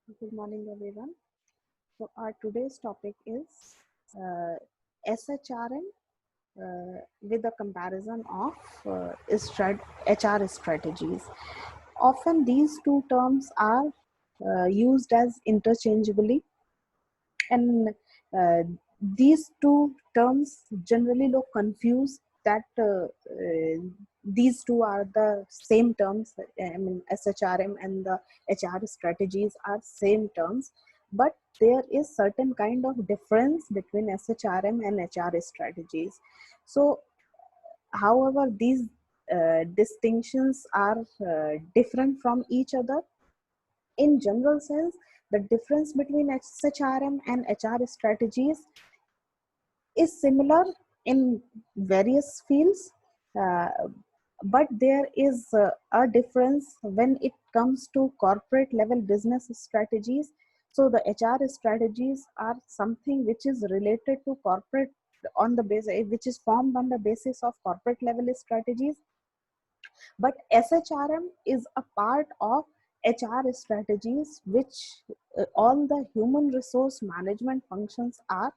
Good morning, everyone. So, our today's topic is SHRM with a comparison of HR strategies. Often, these two terms are used as interchangeably, and uh, these two terms generally look confused that these two are the same terms. I mean, SHRM and the HR strategies are same terms, but there is certain kind of difference between SHRM and HR strategies. So however, these distinctions are different from each other. In general sense, the difference between SHRM and HR strategies is similar in various fields, uh, but there is a difference when it comes to corporate level business strategies. So the HR strategies are something which is related to corporate on the basis, which is formed on the basis of corporate level strategies, but SHRM is a part of HR strategies, which all the human resource management functions are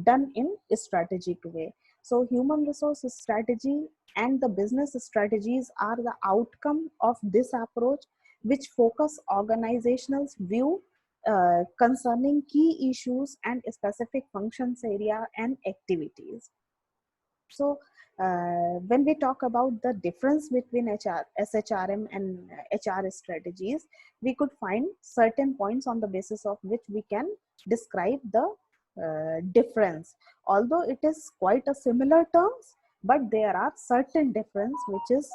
done in a strategic way. So human resource strategy and the business strategies are the outcome of this approach, which focus organizational view concerning key issues and specific functions area and activities. So when we talk about the difference between SHRM and HR strategies, we could find certain points on the basis of which we can describe the difference. Although it is quite a similar terms, but there are certain difference which is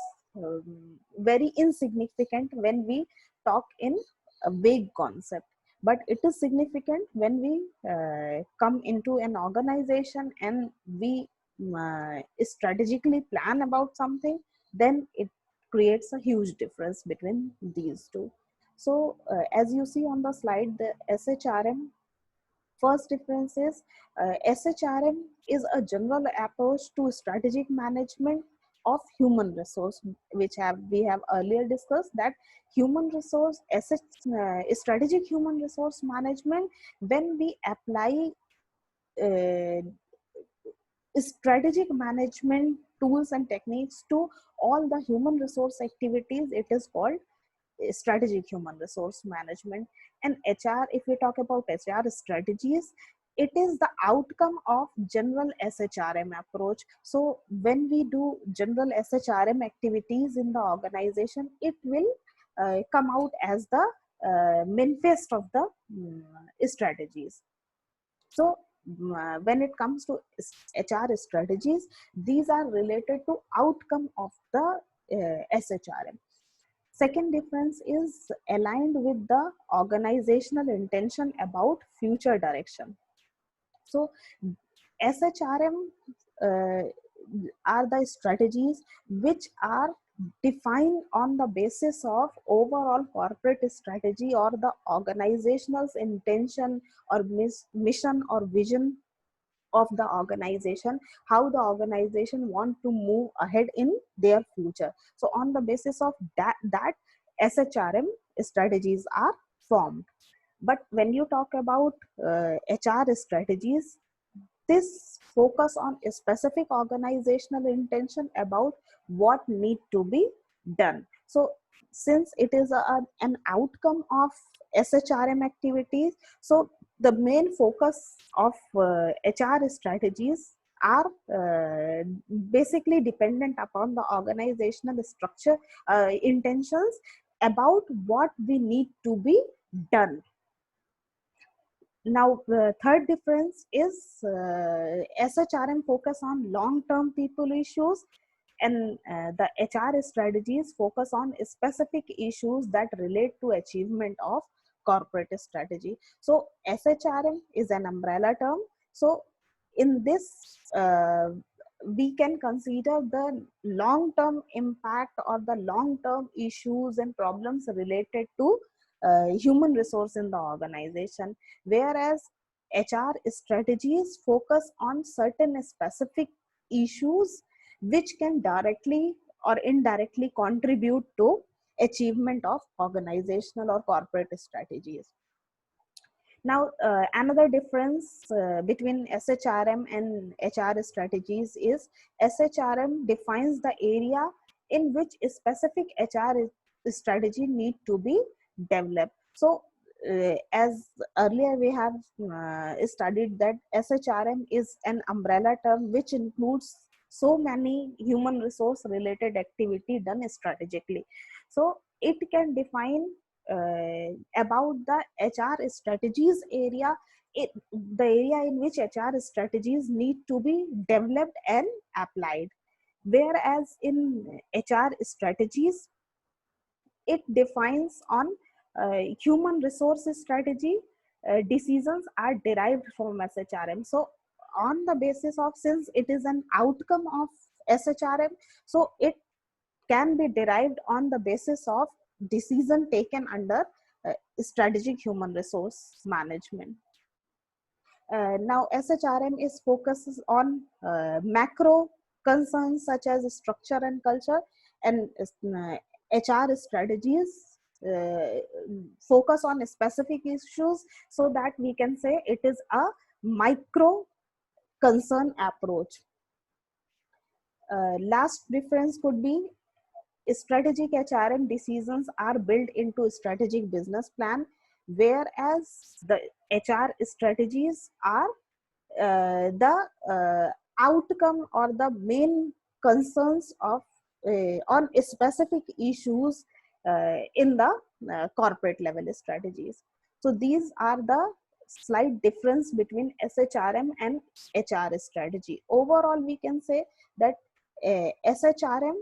very insignificant when we talk in a vague concept. But it is significant when we come into an organization and we strategically plan about something, then it creates a huge difference between these two. So as you see on the slide, the SHRM, first difference is SHRM is a general approach to strategic management of human resource, which have we have earlier discussed that human resource strategic human resource management, when we apply uh, strategic management tools and techniques to all the human resource activities, it is called strategic human resource management. And HR, if we talk about HR strategies, it is the outcome of general SHRM approach. So when we do general SHRM activities in the organization, it will come out as the manifest of the strategies. So when it comes to HR strategies, these are related to outcome of the SHRM. Second difference is aligned with the organizational intention about future direction. So SHRM uh, are the strategies which are defined on the basis of overall corporate strategy or the organizational's intention or mission or vision of the organization, how the organization want to move ahead in their future. So on the basis of that SHRM strategies are formed. But when you talk about HR strategies, this focus on a specific organizational intention about what need to be done. So since it is an outcome of SHRM activities, so the main focus of HR strategies are basically dependent upon the organizational structure intentions about what we need to be done. Now, the third difference is SHRM focus on long-term people issues, and the HR strategies focus on specific issues that relate to achievement of corporate strategy. So SHRM is an umbrella term. So in this, we can consider the long-term impact or the long-term issues and problems related to human resource in the organization, whereas HR strategies focus on certain specific issues which can directly or indirectly contribute to achievement of organizational or corporate strategies. Now, another difference between SHRM and HR strategies is SHRM defines the area in which a specific HR strategy need to be developed. So, as earlier we have studied that SHRM is an umbrella term which includes so many human resource related activity done strategically. So, it can define about the HR strategies area, the area in which HR strategies need to be developed and applied. Whereas in HR strategies, it defines on human resources strategy, decisions are derived from SHRM. So on the basis of, since it is an outcome of SHRM, so it can be derived on the basis of decision taken under strategic human resource management. Now, SHRM is focuses on macro concerns such as structure and culture, and HR strategies focus on specific issues, so that we can say it is a micro concern approach. Last difference could be strategic HRM decisions are built into strategic business plan, whereas the HR strategies are the outcome or the main concerns of on specific issues in the corporate level strategies. So these are the slight difference between SHRM and HR strategy. Overall, we can say that SHRM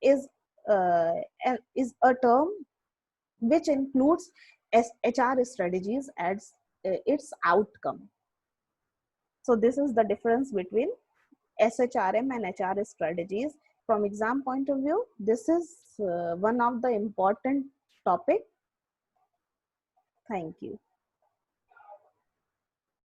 is a term which includes HR strategies as its outcome. So this is the difference between SHRM and HR strategies. From exam point of view, this is one of the important topic. Thank you.